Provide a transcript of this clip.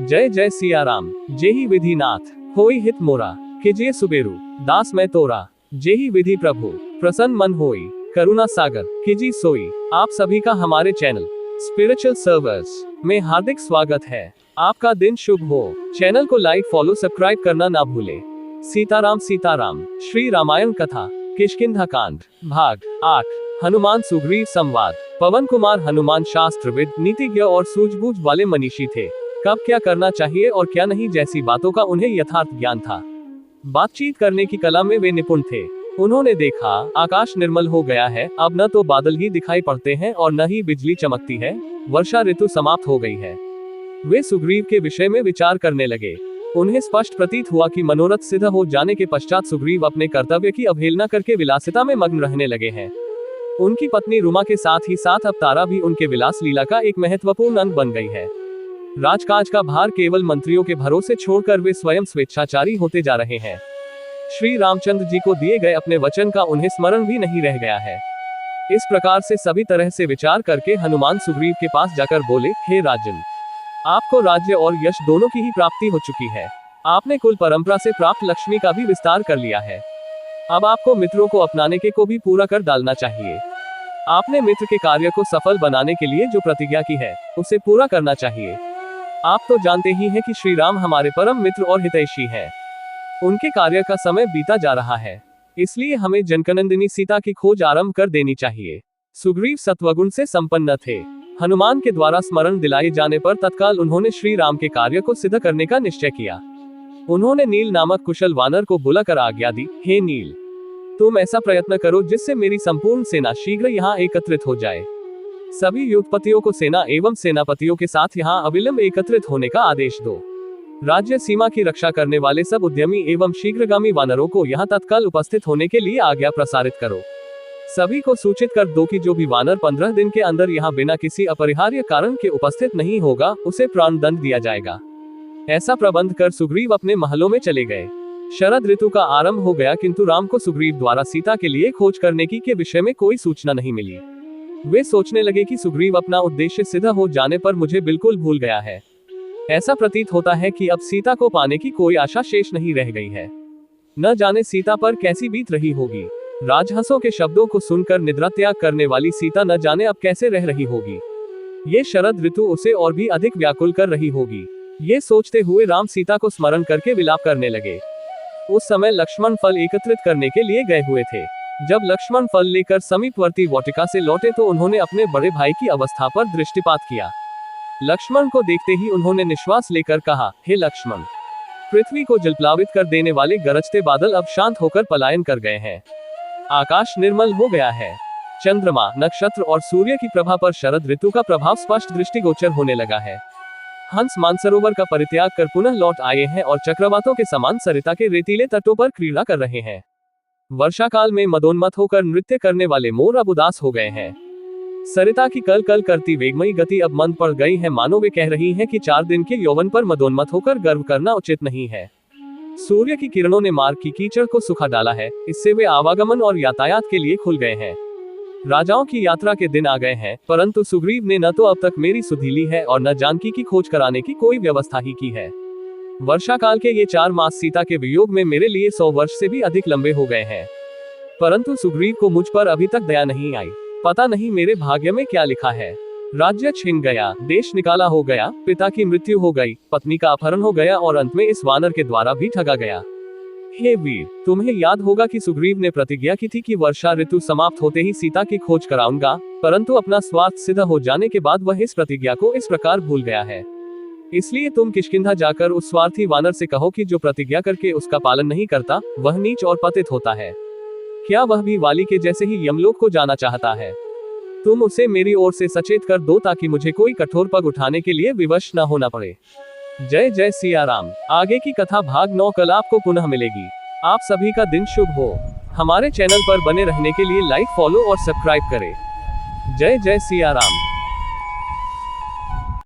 जय जय सिया राम। जेहि विधि नाथ होई हित मोरा, कीजिए सुबेरु दास मैं तोरा। जेहि विधि प्रभु प्रसन्न मन होई, करुणा सागर कीजिए सोई। आप सभी का हमारे चैनल स्पिरिचुअल सर्वर्स में हार्दिक स्वागत है। आपका दिन शुभ हो। चैनल को लाइक फॉलो सब्सक्राइब करना ना भूले। सीताराम सीताराम। श्री रामायण कथा किष्किंधा कांड भाग 8। हनुमान सुग्रीव संवाद। पवन कुमार हनुमान शास्त्रविद, नीतिज्ञ और सूझबूझ वाले मनीषी थे। कब क्या करना चाहिए और क्या नहीं जैसी बातों का उन्हें यथार्थ ज्ञान था। बातचीत करने की कला में वे निपुण थे। उन्होंने देखा आकाश निर्मल हो गया है, अब न तो बादल ही दिखाई पड़ते हैं और न ही बिजली चमकती है। वर्षा ऋतु समाप्त हो गई है। वे सुग्रीव के विषय में विचार करने लगे। उन्हें स्पष्ट प्रतीत हुआ कि मनोरथ सिद्ध हो जाने के पश्चात सुग्रीव अपने कर्तव्य की अवहेलना करके विलासिता में मग्न रहने लगे हैं। उनकी पत्नी रुमा के साथ ही साथ अब तारा भी उनके विलास लीला का एक महत्वपूर्ण अंग बन गई है। राजकाज का भार केवल मंत्रियों के भरोसे छोड़कर वे स्वयं स्वेच्छाचारी होते जा रहे हैं। श्री रामचंद्र जी को दिए गए अपने वचन का उन्हें स्मरण भी नहीं रह गया है। इस प्रकार से सभी तरह से विचार करके हनुमान सुग्रीव के पास जाकर बोले, हे राजन, आपको राज्य और यश दोनों की ही प्राप्ति हो चुकी है। आपने कुल परंपरा से प्राप्त लक्ष्मी का भी विस्तार कर लिया है। अब आपको मित्रों को अपनाने के को भी पूरा कर डालना चाहिए। आपने मित्र के कार्य को सफल बनाने के लिए जो प्रतिज्ञा की है उसे पूरा करना चाहिए। आप तो जानते ही हैं कि श्री राम हमारे परम मित्र और हितैषी हैं। उनके कार्य का समय बीता जा रहा है, इसलिए हमें जनकनंदिनी सीता की खोज आरंभ कर देनी चाहिए। सुग्रीव सत्वगुण से संपन्न थे। हनुमान के द्वारा स्मरण दिलाए जाने पर तत्काल उन्होंने श्री राम के कार्य को सिद्ध करने का निश्चय किया। उन्होंने नील नामक कुशल वानर को बुलाकर आज्ञा दी, हे नील, तुम ऐसा प्रयत्न करो जिससे मेरी संपूर्ण सेना शीघ्र यहाँ एकत्रित हो जाए। सभी युद्धपतियों को सेना एवं सेनापतियों के साथ यहाँ अविलंब एकत्रित होने का आदेश दो। राज्य सीमा की रक्षा करने वाले सब उद्यमी एवं शीघ्रगामी वानरों को यहाँ तत्काल उपस्थित होने के लिए आज्ञा प्रसारित करो। सभी को सूचित कर दो कि जो भी वानर 15 दिन के अंदर यहाँ बिना किसी अपरिहार्य कारण के उपस्थित नहीं होगा उसे प्राणदंड दिया जाएगा। ऐसा प्रबंध कर सुग्रीव अपने महलों में चले गए। शरद ऋतु का आरंभ हो गया, किंतु राम को सुग्रीव द्वारा सीता के लिए खोज करने की के विषय में कोई सूचना नहीं मिली। वे सोचने लगे कि सुग्रीव अपना उद्देश्य सिद्ध हो जाने पर मुझे बिल्कुल भूल गया है। ऐसा प्रतीत होता है कि अब सीता को पाने की कोई आशा शेष नहीं रह गई है। न जाने सीता पर कैसी बीत रही होगी। राजहंसों के शब्दों को सुनकर निद्रा त्याग करने वाली सीता न जाने अब कैसे रह रही होगी। ये शरद ऋतु उसे और भी अधिक व्याकुल कर रही होगी। ये सोचते हुए राम सीता को स्मरण करके विलाप करने लगे। उस समय लक्ष्मण फल एकत्रित करने के लिए गए हुए थे। जब लक्ष्मण फल लेकर समीपवर्ती वाटिका से लौटे तो उन्होंने अपने बड़े भाई की अवस्था पर दृष्टिपात किया। लक्ष्मण को देखते ही उन्होंने निश्वास लेकर कहा, हे लक्ष्मण, पृथ्वी को जलप्लावित कर देने वाले गरजते बादल अब शांत होकर पलायन कर गए हैं। आकाश निर्मल हो गया है। चंद्रमा, नक्षत्र और सूर्य की प्रभा पर शरद ऋतु का प्रभाव स्पष्ट दृष्टिगोचर होने लगा है। हंस मानसरोवर का परित्याग कर पुनः लौट आए हैं और चक्रवातों के समान सरिता के रेतीले तटों पर क्रीड़ा कर रहे हैं। वर्षा काल में मदोन्मत्त होकर नृत्य करने वाले मोर अब उदास हो गए हैं। सरिता की कल कल करती वेगमयी गति अब मंद पड़ गई है, मानो वे कह रही हैं कि 4 दिन के यौवन पर मदोन्मत्त होकर गर्व करना उचित नहीं है। सूर्य की किरणों ने मार्ग की कीचड़ को सुखा डाला है, इससे वे आवागमन और यातायात के लिए खुल गए हैं। राजाओं की यात्रा के दिन आ गए हैं, परंतु सुग्रीव ने न तो अब तक मेरी सुधीली है और न जानकी की खोज कराने की कोई व्यवस्था ही की है। वर्षा काल के ये 4 मास सीता के वियोग में मेरे लिए 100 वर्ष से भी अधिक लंबे हो गए हैं, परंतु सुग्रीव को मुझ पर अभी तक दया नहीं आई। पता नहीं मेरे भाग्य में क्या लिखा है। राज्य छिन गया, देश निकाला हो गया, पिता की मृत्यु हो गई, पत्नी का अपहरण हो गया और अंत में इस वानर के द्वारा भी ठगा गया। हे वीर, तुम्हें याद होगा कि सुग्रीव ने प्रतिज्ञा की थी कि वर्षा ऋतु समाप्त होते ही सीता की खोज कराऊंगा, परंतु अपना स्वार्थ सिद्ध हो जाने के बाद वह इस प्रतिज्ञा को इस प्रकार भूल गया है। इसलिए तुम किष्किंधा जाकर उस स्वार्थी वानर से कहो कि जो प्रतिज्ञा करके उसका पालन नहीं करता वह नीच और पतित होता है। क्या वह भी वाली के जैसे ही यमलोक को जाना चाहता है? तुम उसे मेरी ओर से सचेत कर दो ताकि मुझे कोई कठोर पग उठाने के लिए विवश न होना पड़े। जय जय सिया राम। आगे की कथा भाग 9 कल आपको पुनः मिलेगी। आप सभी का दिन शुभ हो। हमारे चैनल पर बने रहने के लिए लाइक फॉलो और सब्सक्राइब करें। जय जय सिया राम।